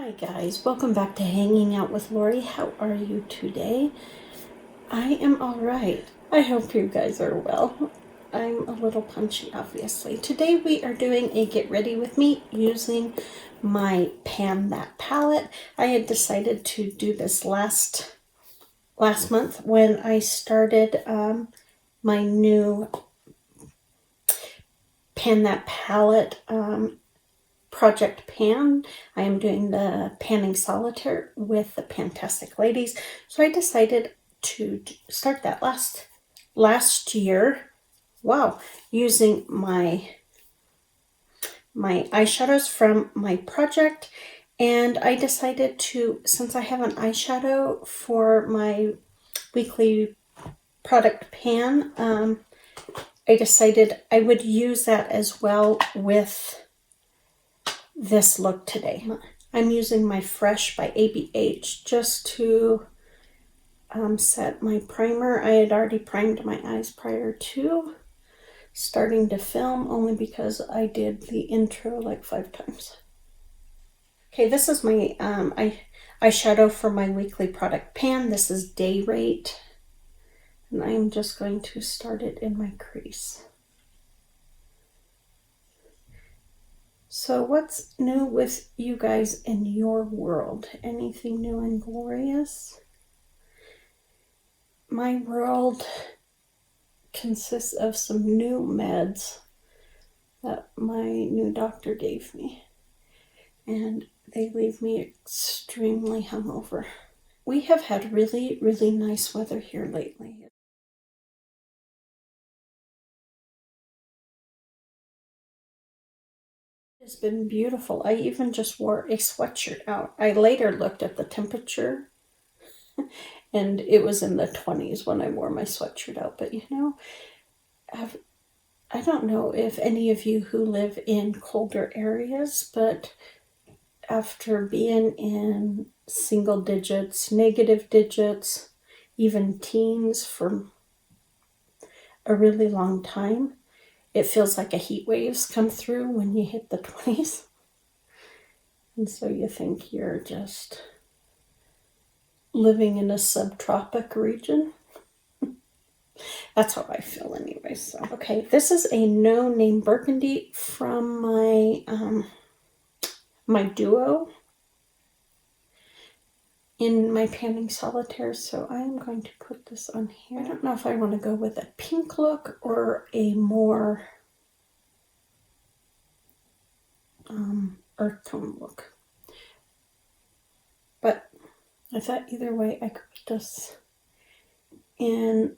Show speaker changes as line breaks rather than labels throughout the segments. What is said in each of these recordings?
Hi guys, welcome back to Hanging Out with Lori. How are you today? I am alright. I hope you guys are well. I'm a little punchy, obviously. Today we are doing a get ready with me using my Pan That palette. I had decided to do this last month when I started my new Pan That palette Project Pan. I am doing the panning solitaire with the Pantastic Ladies. So I decided to start that last year. Wow, using my eyeshadows from my project, and I decided to, since I have an eyeshadow for my weekly product pan, I decided I would use that as well with this look today. I'm using my Fresh by ABH just to set my primer. I had already primed my eyes prior to starting to film, only because I did the intro like 5 times. Okay, this is my eyeshadow for my weekly product pan. This is Day Rate, and I am just going to start it in my crease. So what's new with you guys in your world? Anything new and glorious? My world consists of some new meds that my new doctor gave me, and they leave me extremely hungover. We have had really, really nice weather here lately. It's been beautiful. I even just wore a sweatshirt out. I later looked at the temperature and it was in the 20s when I wore my sweatshirt out. But you know, I don't know if any of you who live in colder areas, but after being in single digits, negative digits, even teens for a really long time, it feels like a heat waves come through when you hit the 20s. And so you think you're just living in a subtropic region. That's how I feel anyway. So, okay, this is a No Name Burgundy from my my duo in my panning solitaire. So I am going to put this on here. I don't know if I want to go with a pink look or a more earth tone look, but I thought either way I could put this in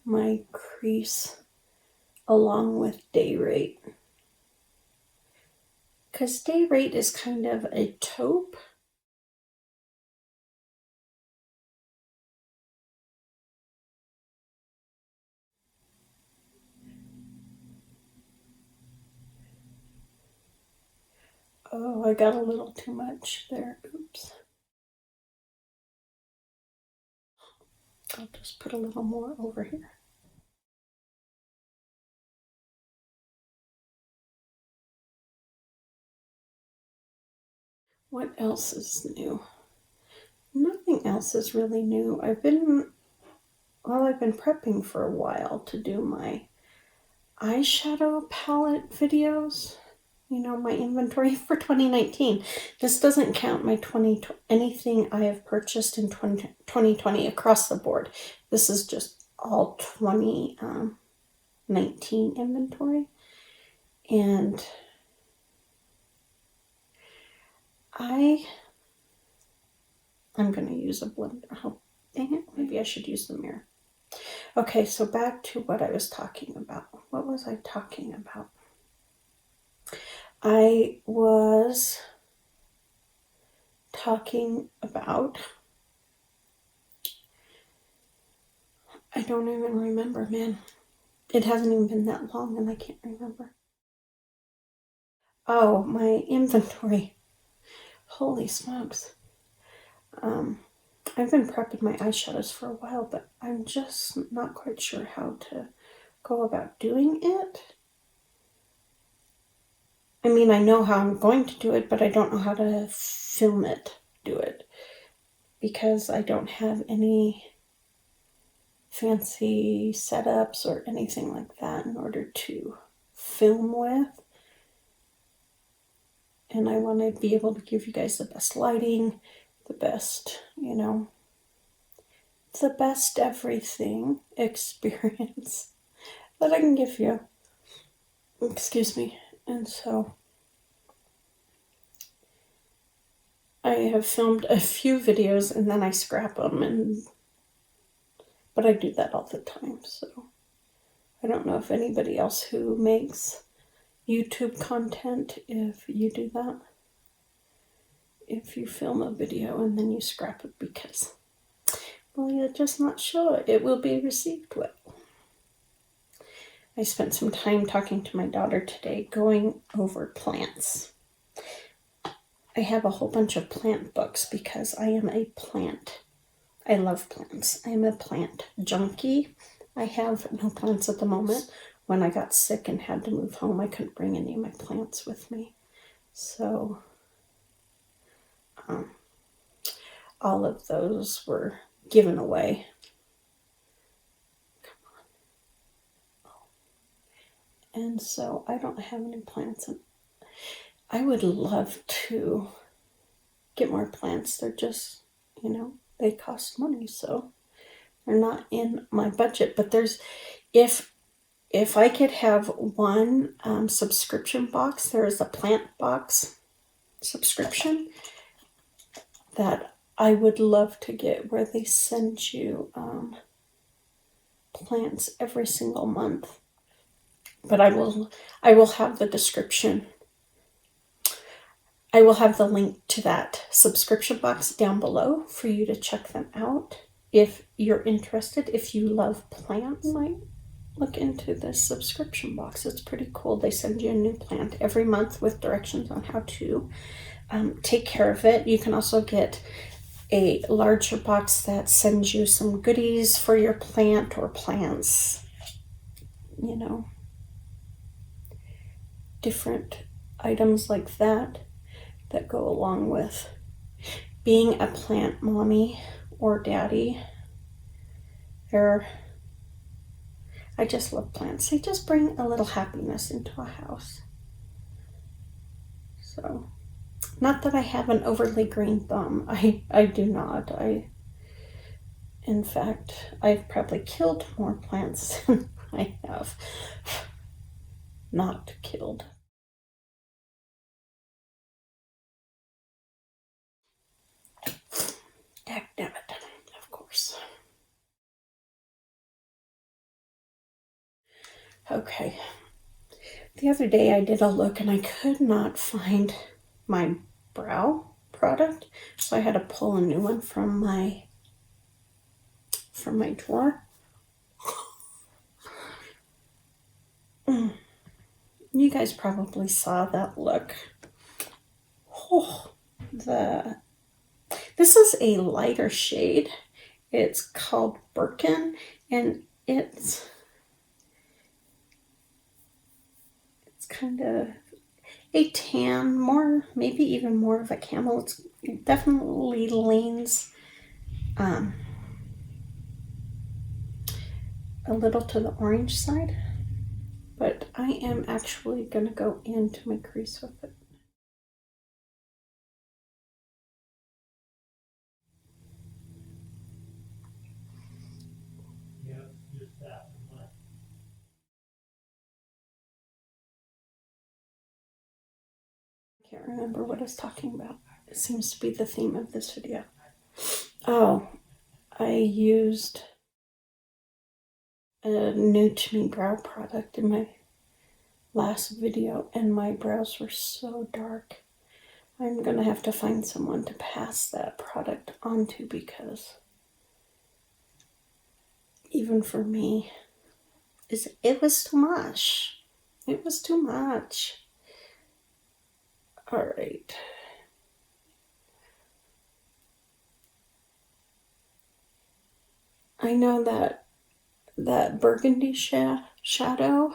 my crease along with Day Rate, because Day Rate is kind of a taupe. Oh, I got a little too much there. Oops. I'll just put a little more over here. What else is new? Nothing else is really new. I've been prepping for a while to do my eyeshadow palette videos. You know, my inventory for 2019. This doesn't count my anything I have purchased in 2020 across the board. This is just all 2019 inventory. And I'm going to use a blender. Oh, dang it. Maybe I should use the mirror. Okay, so back to what I was talking about. What was I talking about? I was talking about... I don't even remember, man. It hasn't even been that long and I can't remember. Oh, my inventory. Holy smokes. I've been prepping my eyeshadows for a while, but I'm just not quite sure how to go about doing it. I mean, I know how I'm going to do it, but I don't know how to film it, do it, because I don't have any fancy setups or anything like that in order to film with. And I want to be able to give you guys the best lighting, the best, the best everything experience that I can give you. Excuse me. And so I have filmed a few videos and then I scrap them, but I do that all the time. So I don't know if anybody else who makes YouTube content, if you do that, if you film a video and then you scrap it because, well, you're just not sure it will be received well. I spent some time talking to my daughter today, going over plants. I have a whole bunch of plant books because I am a plant. I love plants. I am a plant junkie. I have no plants at the moment. When I got sick and had to move home, I couldn't bring any of my plants with me. So all of those were given away. And so I don't have any plants. And I would love to get more plants. They're just, they cost money, so they're not in my budget. But if I could have one subscription box, there is a plant box subscription that I would love to get, where they send you plants every single month. But I will have the description. I will have the link to that subscription box down below for you to check them out. If you're interested, if you love plants, might look into this subscription box. It's pretty cool. They send you a new plant every month with directions on how to take care of it. You can also get a larger box that sends you some goodies for your plant or plants, different items like that go along with being a plant mommy or daddy. I just love plants. They just bring a little happiness into a house. So, not that I have an overly green thumb. I do not. In fact, I've probably killed more plants than I have not killed. Dagnabbit, of course. Okay. The other day I did a look and I could not find my brow product, so I had to pull a new one from my drawer. You guys probably saw that look. Oh, this is a lighter shade. It's called Birkin, and it's kind of a tan, maybe even more of a camel. It definitely leans a little to the orange side, but I am actually going to go into my crease with it. I can't remember what I was talking about. It seems to be the theme of this video. Oh, I used a new to me brow product in my last video, and my brows were so dark. I'm gonna have to find someone to pass that product on to, because even for me, it was too much. It was too much. All right. I know that burgundy shadow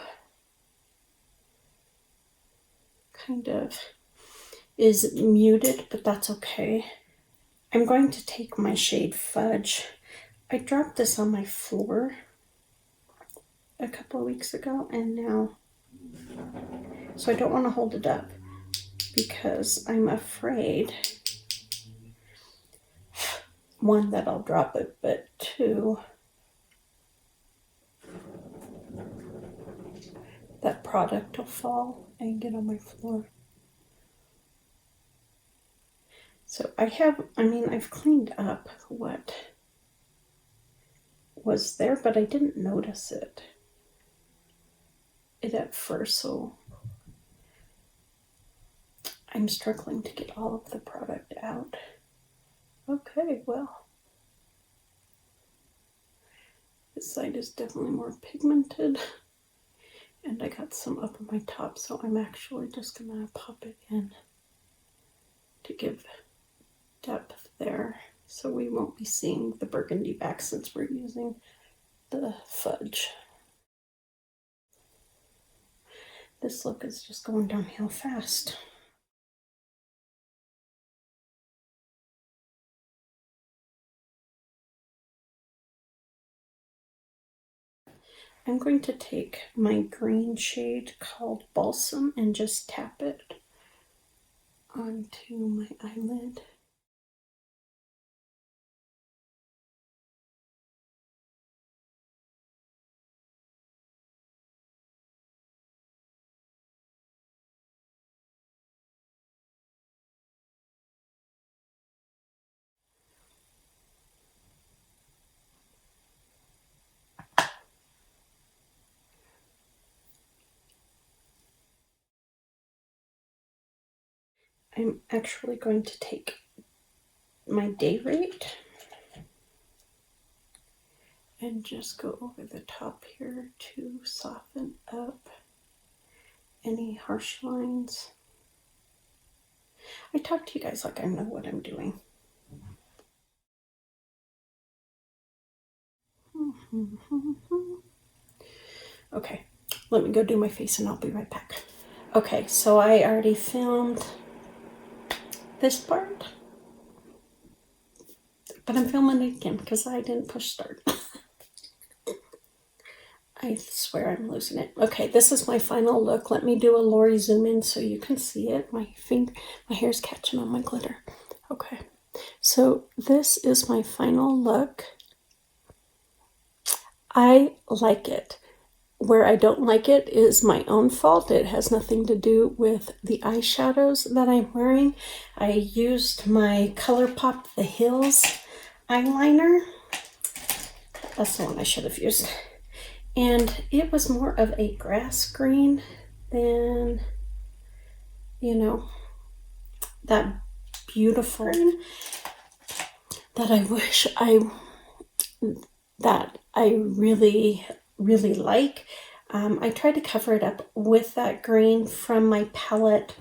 kind of is muted, but that's okay. I'm going to take my shade Fudge. I dropped this on my floor a couple of weeks ago, and now, so I don't want to hold it up because I'm afraid, one, that I'll drop it, but two, that product will fall and get on my floor. So I've cleaned up what was there, but I didn't notice it at first, so I'm struggling to get all of the product out. Okay, well, this side is definitely more pigmented, and I got some up on my top, so I'm actually just gonna pop it in to give depth there, so we won't be seeing the burgundy back since we're using the Fudge. This look is just going downhill fast. I'm going to take my green shade called Balsam and just tap it onto my eyelid. I'm actually going to take my Day Rate and just go over the top here to soften up any harsh lines. I talk to you guys like I know what I'm doing. Okay, let me go do my face and I'll be right back. Okay, so I already filmed this part, but I'm filming it again because I didn't push start. I swear I'm losing it. Okay, this is my final look. Let me do a Lori zoom in so you can see it. My hair's catching on my glitter. Okay, so this is my final look. I like it. Where I don't like it is my own fault. It has nothing to do with the eyeshadows that I'm wearing. I used my ColourPop The Hills eyeliner. That's the one I should have used. And it was more of a grass green than, that beautiful green that I wish that I really, really like. I tried to cover it up with that green from my palette,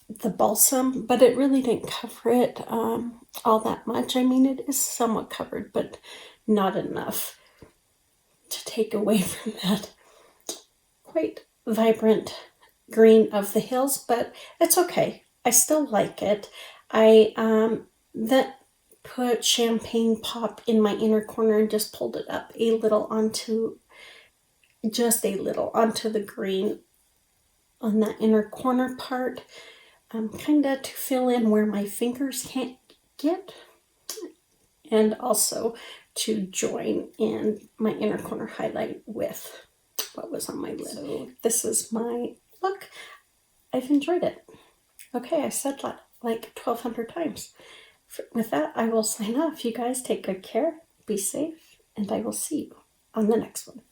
the Balsam, but it really didn't cover it all that much. I mean, it is somewhat covered, but not enough to take away from that quite vibrant green of the hills, but it's okay. I still like it. I then put Champagne Pop in my inner corner and just pulled it up a little onto the green on that inner corner part, kind of to fill in where my fingers can't get, and also to join in my inner corner highlight with what was on my lid. So this is my look. I've enjoyed it. Okay, I said that like 1,200 times. With that, I will sign off. You guys take good care, be safe, and I will see you on the next one.